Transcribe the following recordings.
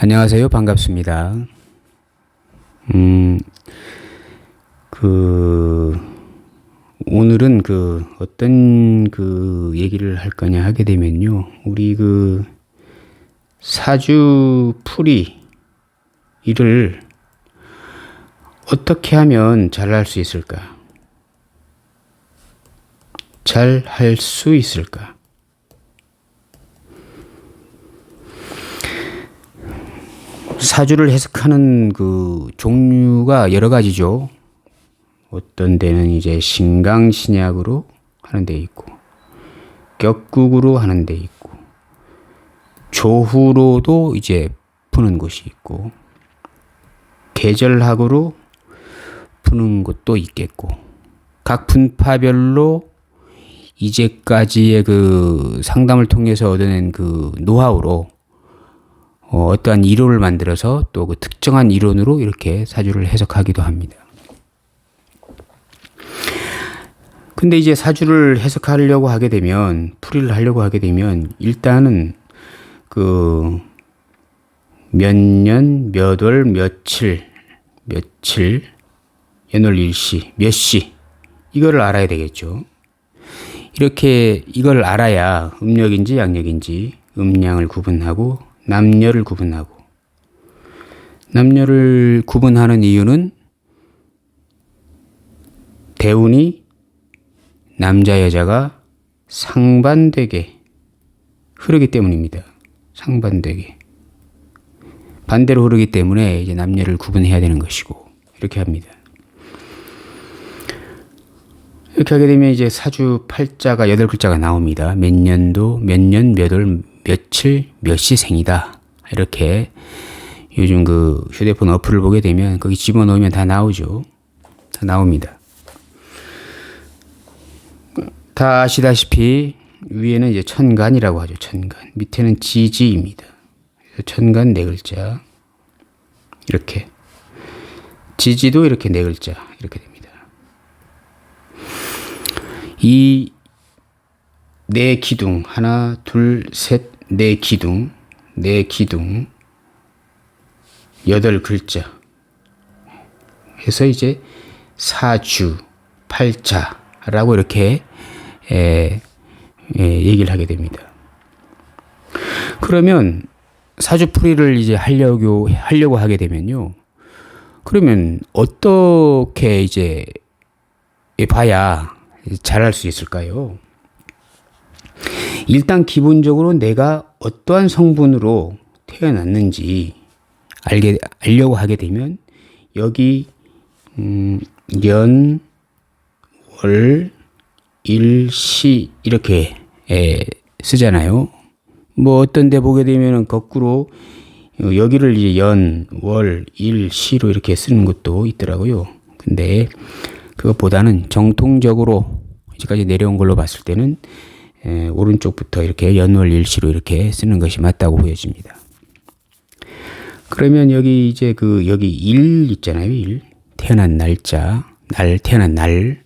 안녕하세요. 반갑습니다. 오늘은 어떤 얘기를 할 거냐 하게 되면요. 우리 사주풀이 일을 어떻게 하면 잘할 수 있을까? 잘 할 수 있을까? 사주를 해석하는 종류가 여러 가지죠. 어떤 데는 이제 신강신약으로 하는 데 있고, 격국으로 하는 데 있고, 조후로도 이제 푸는 곳이 있고, 계절학으로 푸는 곳도 있겠고, 각 분파별로 이제까지의 상담을 통해서 얻어낸 노하우로 어떠한 이론을 만들어서 또 특정한 이론으로 이렇게 사주를 해석하기도 합니다. 근데 이제 사주를 해석하려고 하게 되면, 풀이를 하려고 하게 되면, 일단은 몇 년, 몇 월, 며칠, 연월일시, 몇 시, 이거를 알아야 되겠죠. 이렇게 이걸 알아야 음력인지 양력인지 음양을 구분하고 남녀를 구분하고, 남녀를 구분하는 이유는 대운이 남자 여자가 상반되게 흐르기 때문입니다. 상반되게 반대로 흐르기 때문에 이제 남녀를 구분해야 되는 것이고, 이렇게 합니다. 이렇게 하게 되면 이제 사주 팔자가 8글자가 나옵니다. 몇 년도, 몇 년, 몇 월, 며칠, 몇 시 생이다. 이렇게 요즘 휴대폰 어플을 보게 되면 거기 집어넣으면 다 나오죠. 다 나옵니다. 다 아시다시피 위에는 이제 천간이라고 하죠. 천간. 밑에는 지지입니다. 그래서 천간 4글자. 이렇게. 지지도 이렇게 4글자. 이렇게 됩니다. 이 4기둥, 하나, 둘, 셋, 4기둥, 8글자 해서 이제 사주, 팔자라고 이렇게 얘기를 하게 됩니다. 그러면 사주풀이를 이제 하려고 하게 되면요. 그러면 어떻게 이제 봐야 잘할 수 있을까요? 일단 기본적으로 내가 어떠한 성분으로 태어났는지 알려고 하게 되면 여기 연, 월, 일, 시 이렇게 쓰잖아요. 뭐 어떤 데 보게 되면 거꾸로 여기를 이제 연, 월, 일, 시로 이렇게 쓰는 것도 있더라고요. 근데 그것보다는 정통적으로 이제까지 내려온 걸로 봤을 때는 오른쪽부터 이렇게 연월일시로 이렇게 쓰는 것이 맞다고 보여집니다. 그러면 여기 이제 여기 일 있잖아요. 일. 태어난 날짜, 태어난 날.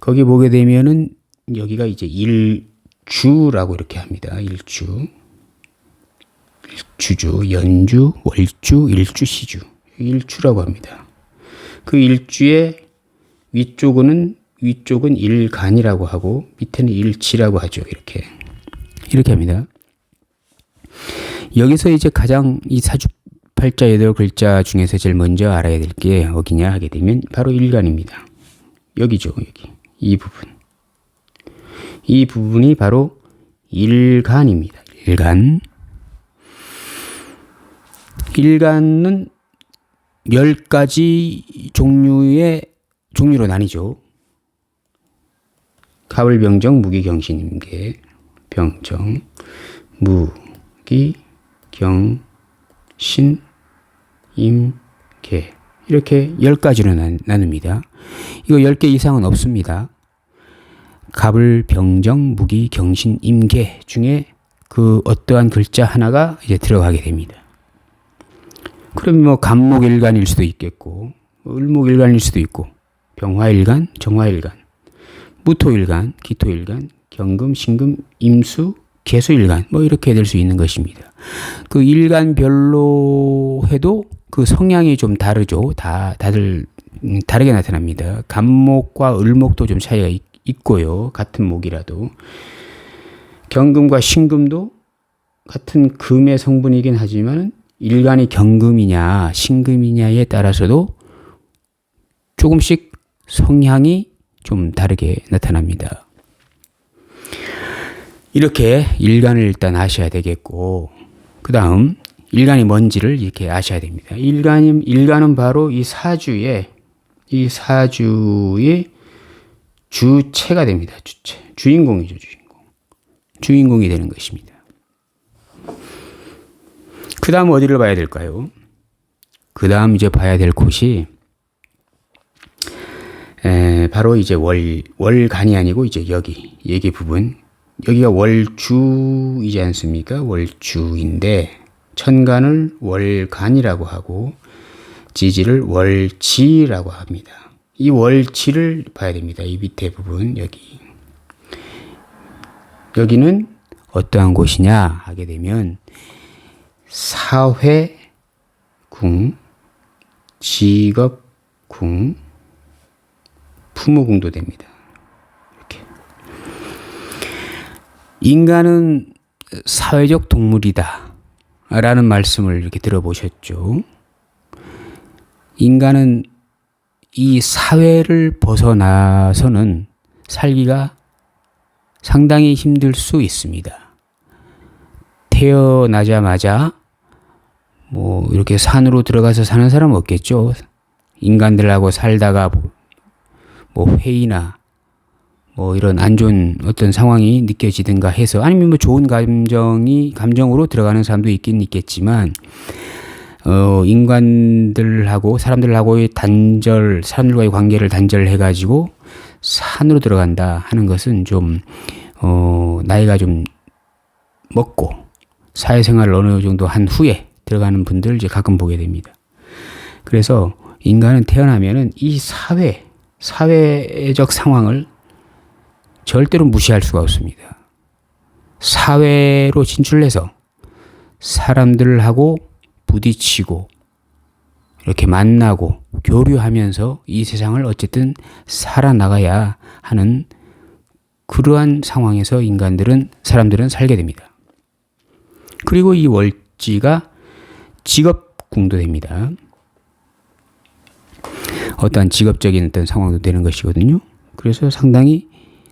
거기 보게 되면은 여기가 이제 일주라고 이렇게 합니다. 일주죠. 연주, 월주, 일주, 시주. 일주라고 합니다. 그 일주의 위쪽은 일간이라고 하고 밑에는 일지라고 하죠. 이렇게 합니다. 여기서 이제 가장 이 사주 팔자 8글자 중에서 제일 먼저 알아야 될 게 어디냐 하게 되면 바로 일간입니다. 여기죠. 여기. 이 부분이 바로 일간입니다. 일간은 10가지 종류로 나뉘죠. 가을병정, 무기경신, 임계, 병정, 무기, 경신, 임계 이렇게 10가지로 나눕니다. 이거 10개 이상은 없습니다. 갑을, 병정, 무기, 경신, 임계 중에 어떠한 글자 하나가 이제 들어가게 됩니다. 그럼 뭐 간목일간일 수도 있겠고, 을목일간일 수도 있고, 병화일간, 정화일간, 무토일간, 기토일간, 경금, 신금, 임수, 개수일간 뭐 이렇게 될 수 있는 것입니다. 그 일간별로 해도 그 성향이 좀 다르죠. 다들 다르게 나타납니다. 간목과 을목도 좀 차이가 있고요. 같은 목이라도. 경금과 신금도 같은 금의 성분이긴 하지만 일간이 경금이냐 신금이냐에 따라서도 조금씩 성향이 좀 다르게 나타납니다. 이렇게 일간을 일단 아셔야 되겠고, 그 다음 일간이 뭔지를 이렇게 아셔야 됩니다. 일간은 바로 이 사주의 주체가 됩니다. 주인공이죠. 주인공이 되는 것입니다. 그 다음 어디를 봐야 될까요? 그 다음 이제 봐야 될 곳이 바로 이제 월간이 아니고 이제 여기 부분. 여기가 월주이지 않습니까? 월주인데 천간을 월간이라고 하고 지지를 월지라고 합니다. 이 월지를 봐야 됩니다. 이 밑에 부분 여기는 어떠한 곳이냐 하게 되면 사회궁, 직업궁, 부모궁도 됩니다. 이렇게. 인간은 사회적 동물이다 라는 말씀을 이렇게 들어보셨죠. 인간은 이 사회를 벗어나서는 살기가 상당히 힘들 수 있습니다. 태어나자마자 뭐 이렇게 산으로 들어가서 사는 사람은 없겠죠. 인간들하고 살다가 뭐 회의나 뭐 이런 안 좋은 어떤 상황이 느껴지든가 해서 아니면 뭐 좋은 감정으로 들어가는 사람도 있긴 있겠지만 사람들하고의 사람들과의 관계를 단절해가지고 산으로 들어간다 하는 것은 좀 나이가 좀 먹고 사회생활을 어느 정도 한 후에 들어가는 분들 이제 가끔 보게 됩니다. 그래서 인간은 태어나면은 이 사회적 상황을 절대로 무시할 수가 없습니다. 사회로 진출해서 사람들하고 부딪히고 이렇게 만나고 교류하면서 이 세상을 어쨌든 살아나가야 하는 그러한 상황에서 사람들은 살게 됩니다. 그리고 이 월지가 직업궁도 됩니다. 어떠한 직업적인 어떤 상황도 되는 것이거든요. 그래서 상당히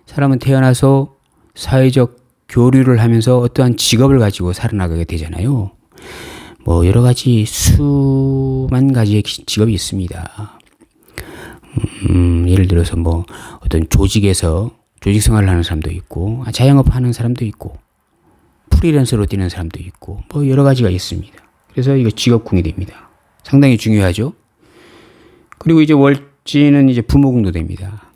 사람은 태어나서 사회적 교류를 하면서 어떠한 직업을 가지고 살아나가게 되잖아요. 뭐 여러 가지 수만 가지의 직업이 있습니다. 예를 들어서 뭐 어떤 조직에서 조직 생활을 하는 사람도 있고, 자영업 하는 사람도 있고, 프리랜서로 뛰는 사람도 있고, 뭐 여러 가지가 있습니다. 그래서 이거 직업궁이 됩니다. 상당히 중요하죠. 그리고 이제 월지는 이제 부모궁도 됩니다.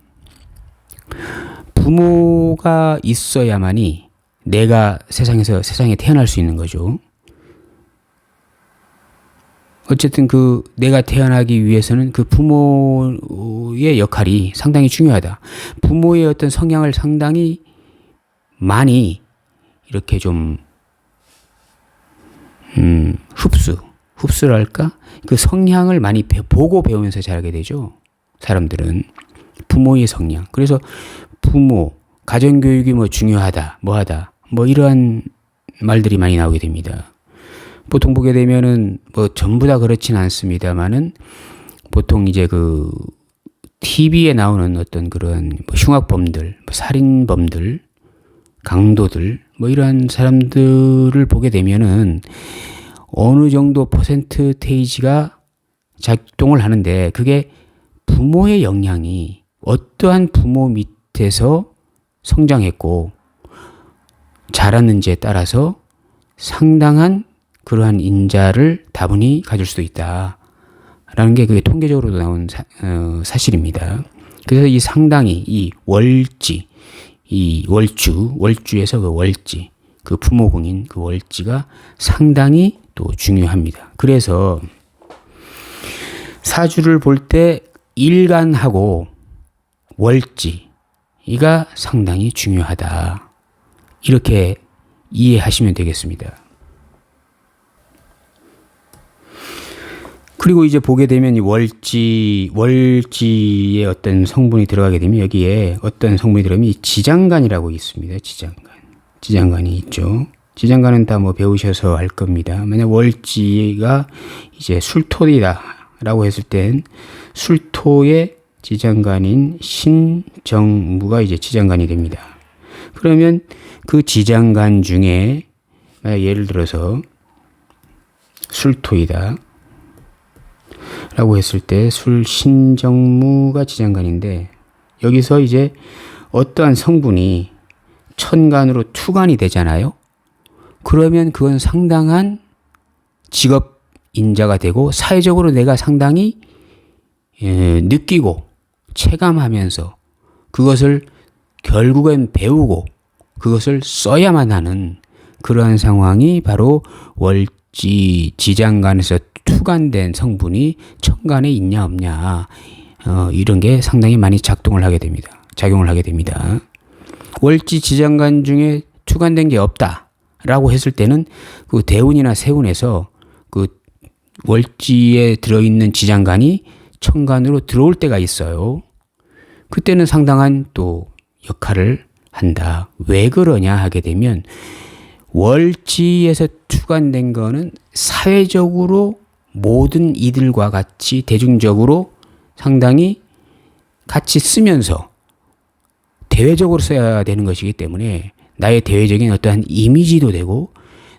부모가 있어야만이 내가 세상에 태어날 수 있는 거죠. 어쨌든 내가 태어나기 위해서는 그 부모의 역할이 상당히 중요하다. 부모의 어떤 성향을 상당히 많이 이렇게 좀 흡수랄까? 그 성향을 많이 보고 배우면서 자라게 되죠. 사람들은 부모의 성향. 그래서 부모, 가정교육이 뭐 중요하다, 뭐하다, 뭐 이러한 말들이 많이 나오게 됩니다. 보통 보게 되면은 뭐 전부 다 그렇진 않습니다만은 보통 이제 TV에 나오는 어떤 그런 흉악범들, 살인범들, 강도들, 뭐 이러한 사람들을 보게 되면은 어느 정도 퍼센트테이지가 작동을 하는데 그게 부모의 영향이 어떠한 부모 밑에서 성장했고 자랐는지에 따라서 상당한 그러한 인자를 다분히 가질 수도 있다라는 게 그게 통계적으로도 나온 사실입니다. 그래서 이 상당히 이 월주에서 그 월지, 그 부모궁인 그 월지가 상당히 또 중요합니다. 그래서 사주를 볼 때 일간하고 월지 이가 상당히 중요하다. 이렇게 이해하시면 되겠습니다. 그리고 이제 보게 되면 이 월지의 어떤 성분이 들어가게 되면 여기에 어떤 성분이 들어가면 이 지장간이라고 있습니다. 지장간이 있죠. 지장간은 다 뭐 배우셔서 알 겁니다. 만약 월지가 이제 술토이다라고 했을 땐 술토의 지장간인 신정무가 이제 지장간이 됩니다. 그러면 그 지장간 중에 만약 예를 들어서 술토이다 라고 했을 때 술신정무가 지장간인데 여기서 이제 어떠한 성분이 천간으로 투간이 되잖아요. 그러면 그건 상당한 직업인자가 되고 사회적으로 내가 상당히 느끼고 체감하면서 그것을 결국엔 배우고 그것을 써야만 하는 그러한 상황이 바로 월지 지장간에서 투간된 성분이 천간에 있냐 없냐 이런 게 상당히 많이 작용을 하게 됩니다. 월지 지장간 중에 투간된 게 없다라고 했을 때는 그 대운이나 세운에서 그 월지에 들어있는 지장간이 천간으로 들어올 때가 있어요. 그때는 상당한 또 역할을 한다. 왜 그러냐 하게 되면 월지에서 투간된 거는 사회적으로 모든 이들과 같이 대중적으로 상당히 같이 쓰면서 대외적으로 써야 되는 것이기 때문에 나의 대외적인 어떠한 이미지도 되고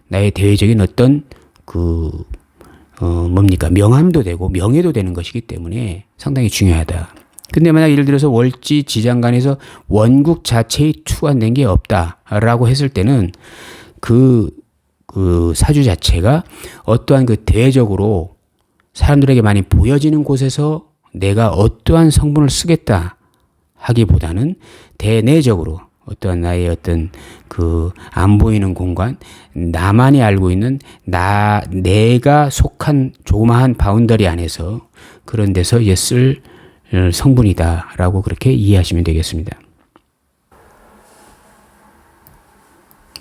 나의 대외적인 어떤 명함도 되고 명예도 되는 것이기 때문에 상당히 중요하다. 근데 만약 예를 들어서 월지 지장간에서 원국 자체의 투간된 게 없다라고 했을 때는 그 사주 자체가 어떠한 그 대외적으로 사람들에게 많이 보여지는 곳에서 내가 어떠한 성분을 쓰겠다 하기보다는 대내적으로 어떠한 나의 어떤 안 보이는 공간, 나만이 알고 있는 내가 속한 조그마한 바운더리 안에서 그런 데서 이제 쓸 성분이다라고 그렇게 이해하시면 되겠습니다.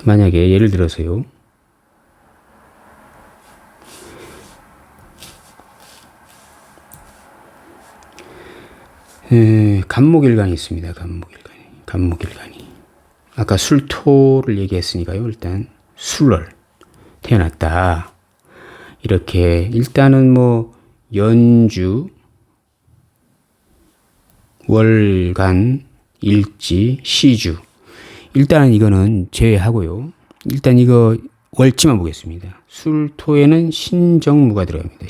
만약에 예를 들어서요. 간목일간이 있습니다. 간목일간이. 아까 술토를 얘기했으니까요. 일단 술월 태어났다. 이렇게 일단은 뭐 연주, 월간, 일지, 시주. 일단은 이거는 제외하고요. 일단 이거 월지만 보겠습니다. 술토에는 신정무가 들어갑니다.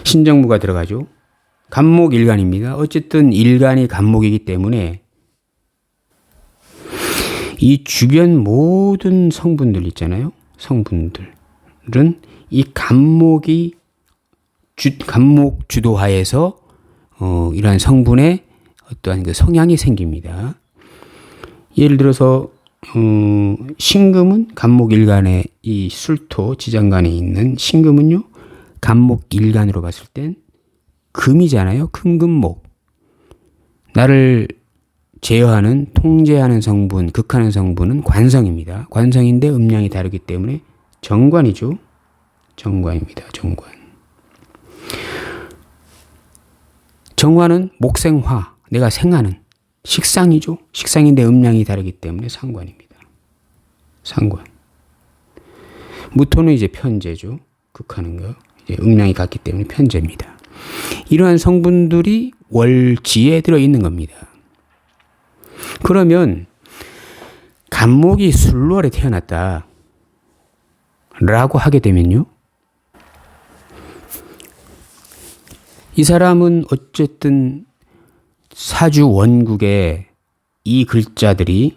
신정무가 들어가죠. 간목일간입니다. 어쨌든 일간이 간목이기 때문에 이 주변 모든 성분들 있잖아요. 성분들은 이 간목 주도하에서 이러한 성분의 어떠한 그 성향이 생깁니다. 예를 들어서 신금은 간목일간에 이 술토 지장간에 있는 신금은요. 간목일간으로 봤을 땐 금이잖아요. 큰 금목. 나를 제어하는 통제하는 성분, 극하는 성분은 관성입니다. 관성인데 음양이 다르기 때문에 정관이죠. 정관입니다. 정관은 목생화, 내가 생하는 식상이죠. 식상인데 음양이 다르기 때문에 상관입니다. 상관. 무토는 이제 편제죠. 극하는 거. 이제 음양이 같기 때문에 편제입니다. 이러한 성분들이 월지에 들어있는 겁니다. 그러면 간목이 술월에 태어났다 라고 하게 되면요. 이 사람은 어쨌든 사주 원국에 이 글자들이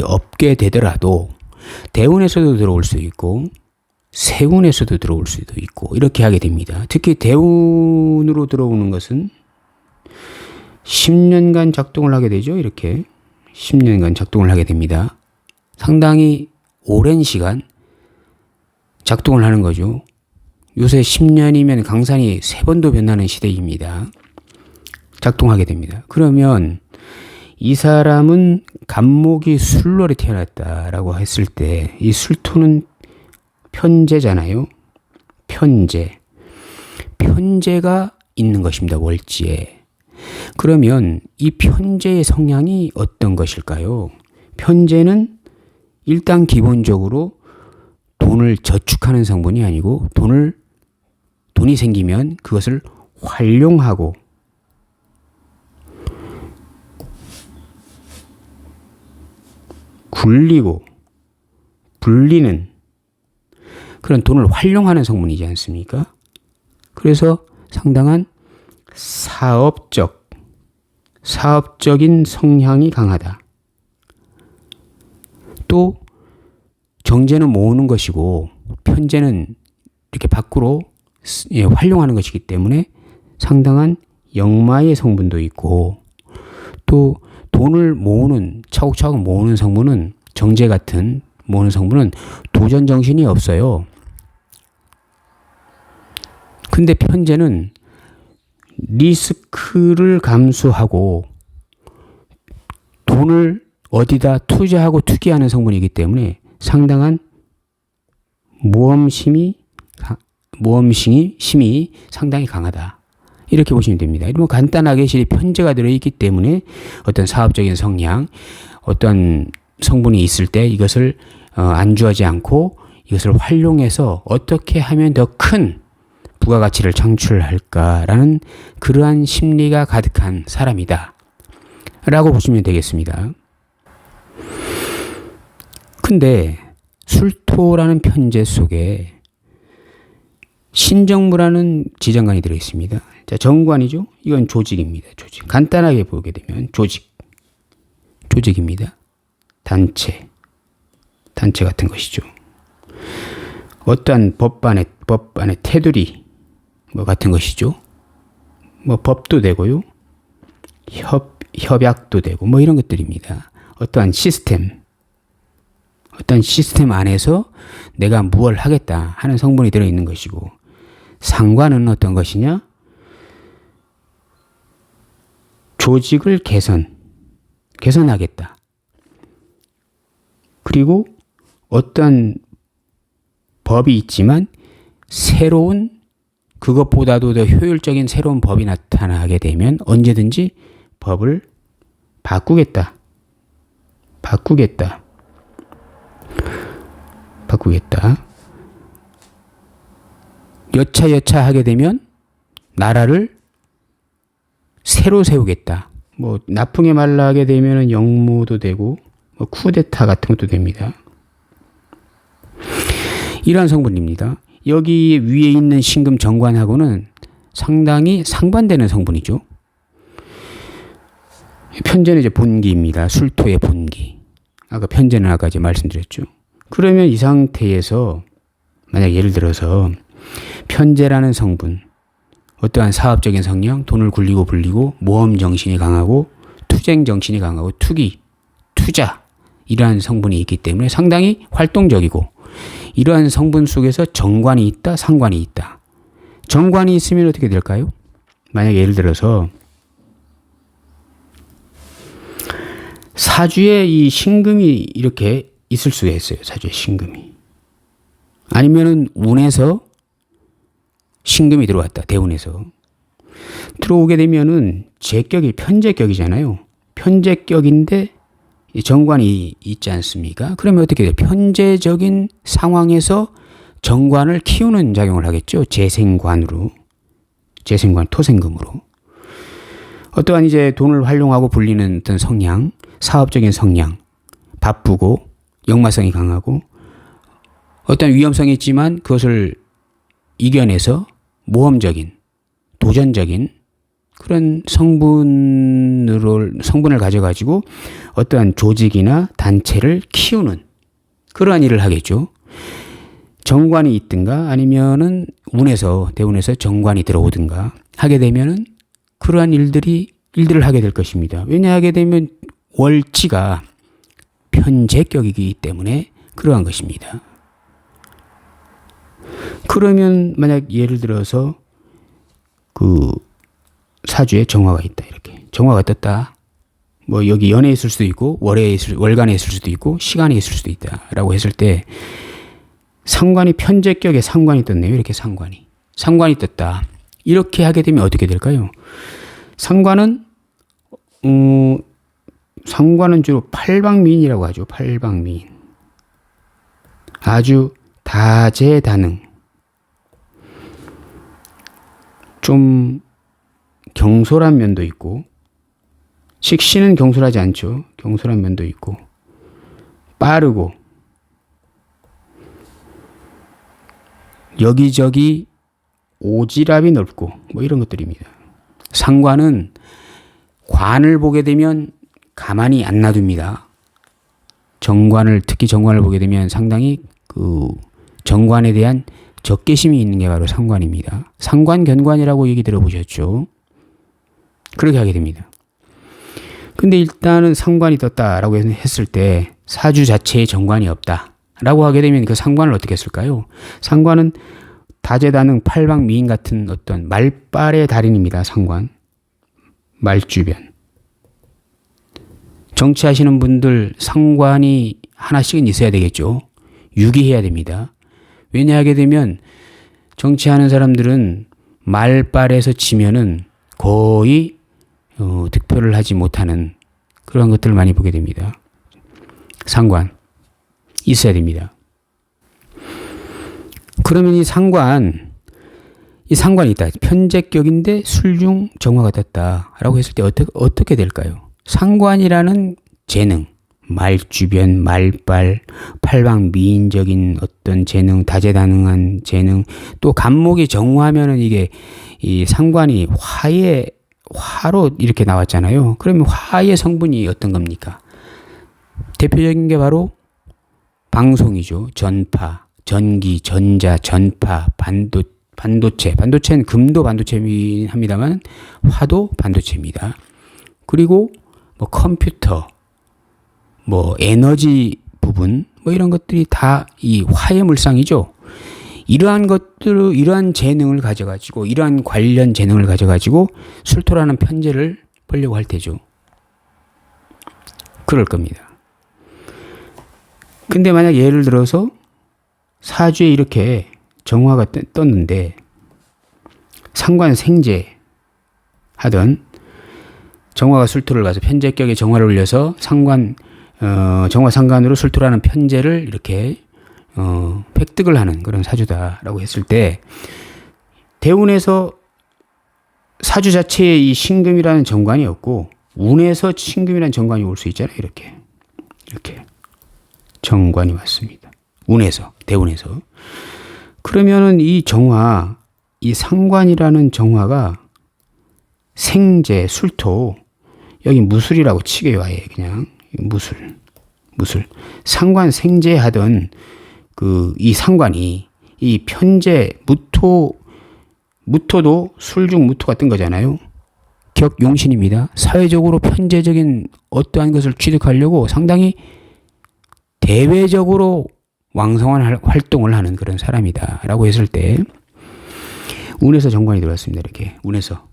없게 되더라도 대운에서도 들어올 수 있고 세운에서도 들어올 수도 있고 이렇게 하게 됩니다. 특히 대운으로 들어오는 것은 10년간 작동을 하게 되죠. 이렇게 10년간 작동을 하게 됩니다. 상당히 오랜 시간 작동을 하는 거죠. 요새 10년이면 강산이 3번도 변하는 시대입니다. 작동하게 됩니다. 그러면 이 사람은 간목이 술로에 태어났다라고 했을 때 이 술토는 편재잖아요. 편재. 편재가 있는 것입니다. 월지에. 그러면 이 편재의 성향이 어떤 것일까요? 편재는 일단 기본적으로 돈을 저축하는 성분이 아니고 돈이 생기면 그것을 활용하고 굴리고 불리는 그런 돈을 활용하는 성분이지 않습니까? 그래서 상당한 사업적인 성향이 강하다. 또 정제는 모으는 것이고 편제는 이렇게 밖으로 활용하는 것이기 때문에 상당한 역마의 성분도 있고 또 돈을 모으는 차곡차곡 모으는 성분은 정제 같은 모으는 성분은 도전 정신이 없어요. 근데 편제는 리스크를 감수하고 돈을 어디다 투자하고 투기하는 성분이기 때문에 상당한 모험심이 상당히 강하다. 이렇게 보시면 됩니다. 이러면 간단하게 실이 편제가 들어있기 때문에 어떤 사업적인 성향, 어떤 성분이 있을 때 이것을 안주하지 않고 이것을 활용해서 어떻게 하면 더 큰 부가가치를 창출할까라는 그러한 심리가 가득한 사람이다. 라고 보시면 되겠습니다. 근데 술토라는 편제 속에 신정무라는 지정관이 들어있습니다. 자, 정관이죠. 이건 조직입니다. 조직. 간단하게 보게 되면 조직입니다. 단체 같은 것이죠. 어떠한 법안의 테두리 같은 것이죠. 법도 되고요. 협약도 되고 이런 것들입니다. 어떠한 시스템 안에서 내가 무엇을 하겠다 하는 성분이 들어있는 것이고 상관은 어떤 것이냐? 조직을 개선하겠다. 그리고 어떠한 법이 있지만 그것보다도 더 효율적인 새로운 법이 나타나게 되면 언제든지 법을 바꾸겠다. 여차 하게 되면 나라를 새로 세우겠다. 나풍에 말라하게 되면 영무도 되고 쿠데타 같은 것도 됩니다. 이러한 성분입니다. 여기 위에 있는 신금 정관하고는 상당히 상반되는 성분이죠. 편제는 이제 본기입니다. 술토의 본기. 편제는 아까 이제 말씀드렸죠. 그러면 이 상태에서 만약 예를 들어서 편제라는 성분, 어떠한 사업적인 성향, 돈을 굴리고 불리고 모험 정신이 강하고 투쟁 정신이 강하고 투자 이러한 성분이 있기 때문에 상당히 활동적이고 이러한 성분 속에서 정관이 있다, 상관이 있다. 정관이 있으면 어떻게 될까요? 만약 예를 들어서 사주에 이 신금이 이렇게 있을 수가 있어요. 사주에 신금이. 아니면은 운에서 신금이 들어왔다. 대운에서. 들어오게 되면은 제격이 편제격이잖아요. 편제격인데 정관이 있지 않습니까? 그러면 어떻게 돼요? 편제적인 상황에서 정관을 키우는 작용을 하겠죠. 재생관, 토생금으로. 어떠한 이제 돈을 활용하고 불리는 어떤 성향, 사업적인 성향, 바쁘고 역마성이 강하고 어떤 위험성이 있지만 그것을 이겨내서 모험적인, 도전적인 그런 성분을 가져가지고 어떠한 조직이나 단체를 키우는 그러한 일을 하겠죠. 정관이 있든가 아니면은 대운에서 정관이 들어오든가 하게 되면은 그러한 일들을 하게 될 것입니다. 왜냐하게 되면 월지가 편제격이기 때문에 그러한 것입니다. 그러면 만약 예를 들어서 그 사주에 정화가 있다. 이렇게 정화가 떴다. 뭐 여기 연에 있을 수도 있고 월간에 있을 수도 있고 시간에 있을 수도 있다라고 했을 때 상관이 편제격에 상관이 떴네요. 이렇게 상관이 떴다. 이렇게 하게 되면 어떻게 될까요? 상관은 주로 팔방미인이라고 하죠. 팔방미인. 아주 다재다능. 좀 경솔한 면도 있고, 식신은 경솔하지 않죠. 경솔한 면도 있고, 빠르고, 여기저기 오지랖이 넓고, 뭐 이런 것들입니다. 상관은 관을 보게 되면 가만히 안 놔둡니다. 특히 정관을 보게 되면 상당히 그 정관에 대한 적개심이 있는 게 바로 상관입니다. 상관견관이라고 얘기 들어보셨죠? 그렇게 하게 됩니다. 근데 일단은 상관이 떴다라고 했을 때 사주 자체에 정관이 없다라고 하게 되면 그 상관을 어떻게 했을까요? 상관은 다재다능 팔방미인 같은 어떤 말빨의 달인입니다. 상관. 말주변. 정치하시는 분들 상관이 하나씩은 있어야 되겠죠. 유기해야 됩니다. 왜냐하게 되면 정치하는 사람들은 말빨에서 지면은 거의 득표를 하지 못하는 그런 것들을 많이 보게 됩니다. 상관 있어야 됩니다. 그러면 이 상관이 있다. 편제격인데 술중 정화가 떴다라고 했을 때 어떻게 될까요? 상관이라는 재능, 말주변, 말빨, 팔방미인적인 어떤 재능, 다재다능한 재능, 또 간목이 정화하면은 이게 이 상관이 화로 이렇게 나왔잖아요. 그러면 화의 성분이 어떤 겁니까? 대표적인 게 바로 방송이죠. 전파, 전기, 전자, 전파, 반도체. 반도체는 금도 반도체이긴 합니다만 화도 반도체입니다. 그리고 뭐 컴퓨터, 뭐 에너지 부분, 뭐 이런 것들이 다 이 화의 물상이죠. 이러한 재능을 가져가지고, 이러한 관련 재능을 가져가지고 술토라는 편제를 보려고 할 테죠. 그럴 겁니다. 근데 만약 예를 들어서 사주에 이렇게 정화가 떴는데 상관생제 하던 정화가 술토를 가서 편제격에 정화를 올려서 정화 상관으로 술토라는 편제를 이렇게 획득을 하는 그런 사주다라고 했을 때 대운에서 사주 자체에 이 신금이라는 정관이 없고 운에서 신금이라는 정관이 올 수 있잖아요. 이렇게 정관이 왔습니다. 운에서, 대운에서. 그러면은 이 정화, 이 상관이라는 정화가 생제, 술토, 여기 무술이라고 치게요. 아예 그냥 무술. 상관 생제하던 이 상관이 이 편제, 무토도 술중 무토가 뜬 거잖아요. 격용신입니다. 사회적으로 편제적인 어떠한 것을 취득하려고 상당히 대외적으로 왕성한 활동을 하는 그런 사람이다라고 했을 때 운에서 정관이 들어왔습니다. 이렇게 운에서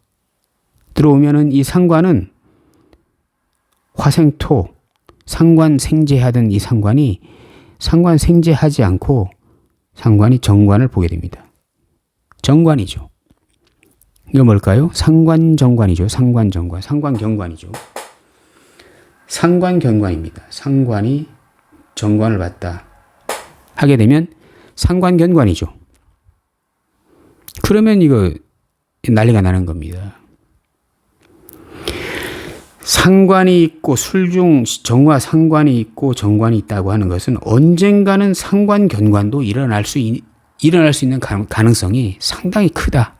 들어오면은 이 상관은 화생토, 상관 생제하던 이 상관이 상관 생제하지 않고 상관이 정관을 보게 됩니다. 정관이죠. 이거 뭘까요? 상관정관이죠. 상관정관, 상관경관이죠. 상관경관입니다. 상관이 정관을 봤다 하게 되면 상관견관이죠. 그러면 이거 난리가 나는 겁니다. 상관이 있고 술중 정화 상관이 있고 정관이 있다고 하는 것은 언젠가는 상관견관도 일어날 수 있는 가능성이 상당히 크다.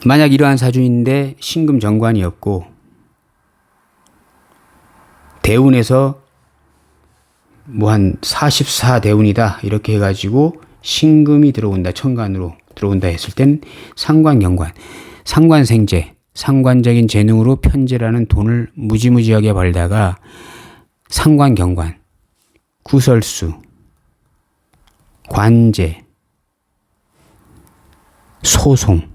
만약 이러한 사주인데 신금 정관이 없고 대운에서 뭐 한 44대운이다 이렇게 해가지고 신금이 들어온다, 천간으로 들어온다 했을 땐 상관경관, 상관생제, 상관적인 재능으로 편제라는 돈을 무지무지하게 벌다가 상관경관, 구설수, 관제, 소송,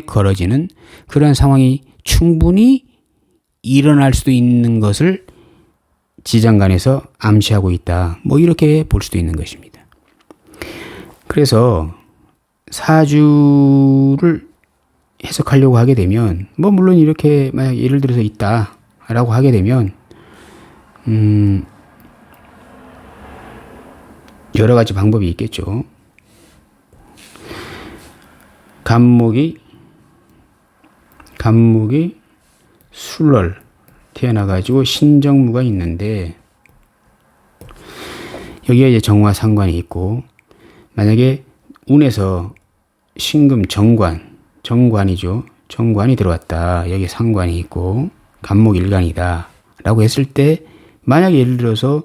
걸어지는 그런 상황이 충분히 일어날 수도 있는 것을 지장간에서 암시하고 있다. 뭐 이렇게 볼 수도 있는 것입니다. 그래서 사주를 해석하려고 하게 되면 뭐 물론 이렇게 만약 예를 들어서 있다라고 하게 되면 여러 가지 방법이 있겠죠. 간목이 술월 태어나가지고 신정무가 있는데 여기에 이제 정화 상관이 있고 만약에 운에서 신금 정관이죠. 정관이 들어왔다. 여기 상관이 있고 간목일간이다 라고 했을 때 만약 예를 들어서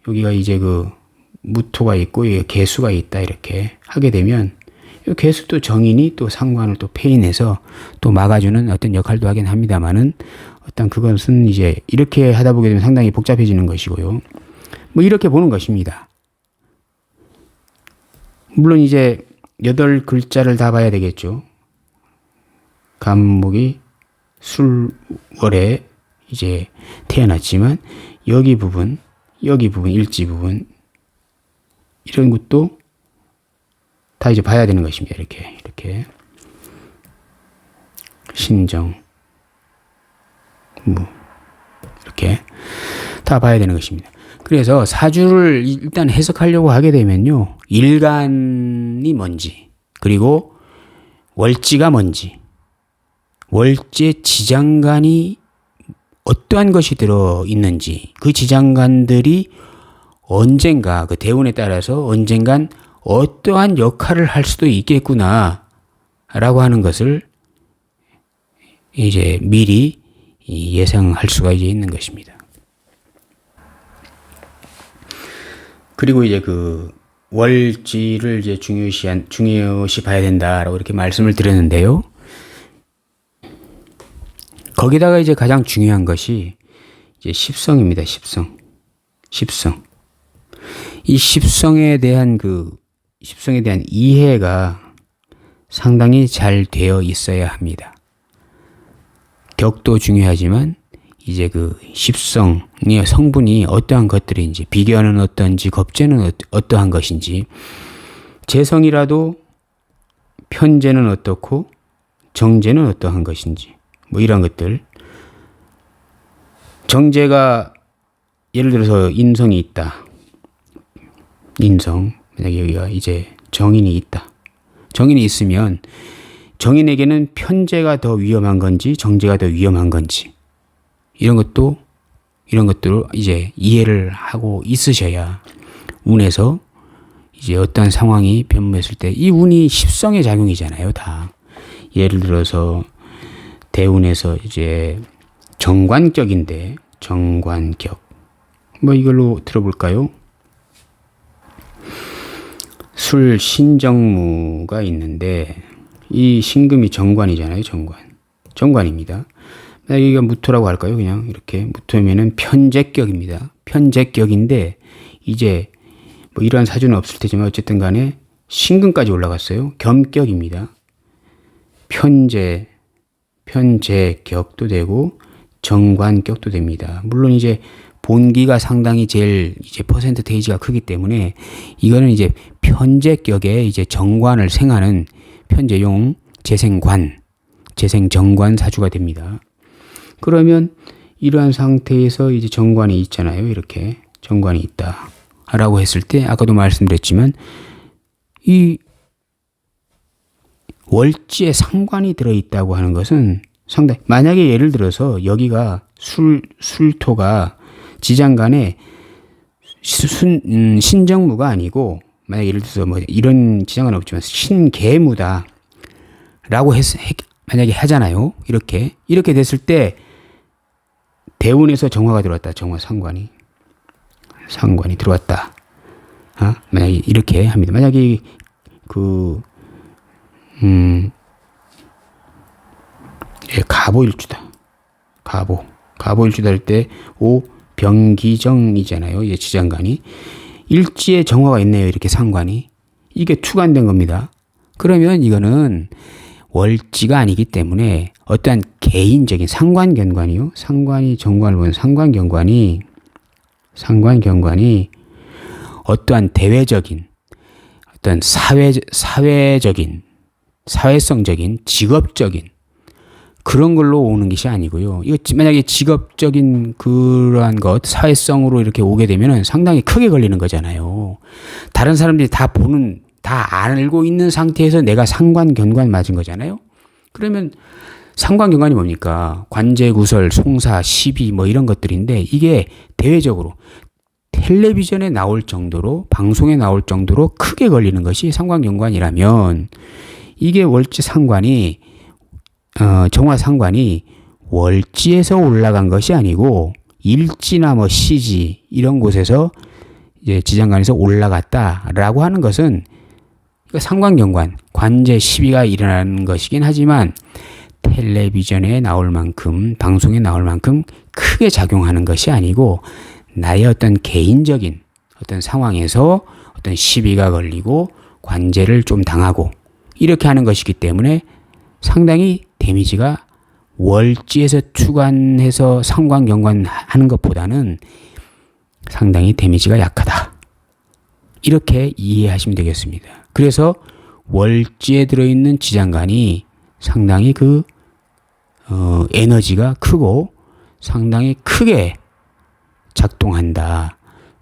여기가 이제 그 무토가 있고 여기 개수가 있다 이렇게 하게 되면 이 개수도 정인이 또 상관을 또 폐인해서 또 막아주는 어떤 역할도 하긴 합니다만은 어떤 그것은 이제 이렇게 하다 보게 되면 상당히 복잡해지는 것이고요. 뭐 이렇게 보는 것입니다. 물론 이제 8글자를 다 봐야 되겠죠. 간목이 술월에 이제 태어났지만 여기 부분, 일지 부분 이런 것도 다 이제 봐야 되는 것입니다. 이렇게 신정 무 이렇게 다 봐야 되는 것입니다. 그래서 사주를 일단 해석하려고 하게 되면요. 일간이 뭔지 그리고 월지가 뭔지 월지의 지장간이 어떠한 것이 들어있는지 그 지장간들이 언젠가 그 대운에 따라서 언젠간 어떠한 역할을 할 수도 있겠구나 라고 하는 것을 이제 미리 예상할 수가 이제 있는 것입니다. 그리고 이제 그 월지를 이제 중요시 봐야 된다라고 이렇게 말씀을 드렸는데요. 거기다가 이제 가장 중요한 것이 이제 십성입니다. 십성. 이 십성에 대한 이해가 상당히 잘 되어 있어야 합니다. 격도 중요하지만 이제 그 십성의 성분이 어떠한 것들인지, 비견은 어떤지, 겁재는 어떠한 것인지, 재성이라도 편재는 어떻고 정재는 어떠한 것인지, 뭐 이런 것들. 정재가 예를 들어서 인성이 있다. 인성. 만약에 여기가 이제 정인이 있다. 정인이 있으면 정인에게는 편재가 더 위험한 건지 정재가 더 위험한 건지 이런 것들을 이제 이해를 하고 있으셔야 운에서 이제 어떤 상황이 변모했을 때 이 운이 십성의 작용이잖아요, 다. 예를 들어서 대운에서 이제 정관격인데 정관격. 뭐 이걸로 들어볼까요? 술 신정무가 있는데 이 신금이 정관이잖아요, 정관입니다. 여기가 무토라고 할까요? 그냥 이렇게 무토면은 편재격입니다. 편재격인데 이제 뭐 이러한 사주는 없을 테지만 어쨌든 간에 신금까지 올라갔어요. 겸격입니다. 편재격도 되고 정관격도 됩니다. 물론 이제 본기가 상당히 제일 이제 퍼센트테이지가 크기 때문에 이거는 이제 편재격에 이제 정관을 생하는 편재용 재생정관 사주가 됩니다. 그러면 이러한 상태에서 이제 정관이 있잖아요. 이렇게 정관이 있다 라고 했을 때 아까도 말씀드렸지만 이 월지에 상관이 들어있다고 하는 것은 상당히, 만약에 예를 들어서 여기가 술토가 지장간에 신정무가 아니고 만약에 예를 들어서 뭐 이런 지장은 없지만 신계무다 라고 만약에 하잖아요. 이렇게 됐을 때 대운에서 정화가 들어왔다. 정화 상관이 들어왔다. 만약에 이렇게 합니다. 만약에 가보일주다. 가보일주다 할 때 병기정이잖아요. 이제 지장간이 일지에 정화가 있네요. 이렇게 상관이 이게 투관된 겁니다. 그러면 이거는 월지가 아니기 때문에 어떠한 개인적인 상관견관이요. 상관이 정관을 보는 상관견관이 어떠한 대외적인 어떤 사회적인 사회성적인 직업적인 그런 걸로 오는 것이 아니고요. 이거 만약에 직업적인 그러한 것, 사회성으로 이렇게 오게 되면은 상당히 크게 걸리는 거잖아요. 다른 사람들이 다 알고 있는 상태에서 내가 상관견관 맞은 거잖아요. 그러면 상관견관이 뭡니까? 관제구설, 송사, 시비 뭐 이런 것들인데 이게 대외적으로 텔레비전에 나올 정도로 방송에 나올 정도로 크게 걸리는 것이 상관견관이라면 이게 월지 상관이 정화 상관이 월지에서 올라간 것이 아니고 일지나 뭐 시지 이런 곳에서 이제 지장간에서 올라갔다라고 하는 것은 상관견관, 관제 시비가 일어나는 것이긴 하지만 텔레비전에 나올 만큼 방송에 나올 만큼 크게 작용하는 것이 아니고 나의 어떤 개인적인 어떤 상황에서 어떤 시비가 걸리고 관제를 좀 당하고 이렇게 하는 것이기 때문에 상당히 데미지가 월지에서 추간해서 상관견관 하는 것보다는 상당히 데미지가 약하다. 이렇게 이해하시면 되겠습니다. 그래서 월지에 들어있는 지장간이 상당히 에너지가 크고 상당히 크게 작동한다.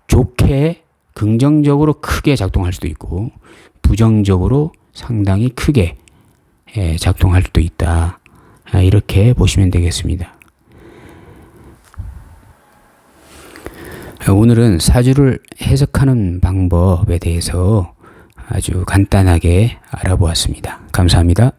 좋게 긍정적으로 크게 작동할 수도 있고 부정적으로 상당히 크게 작동할 수도 있다. 이렇게 보시면 되겠습니다. 오늘은 사주를 해석하는 방법에 대해서 아주 간단하게 알아보았습니다. 감사합니다.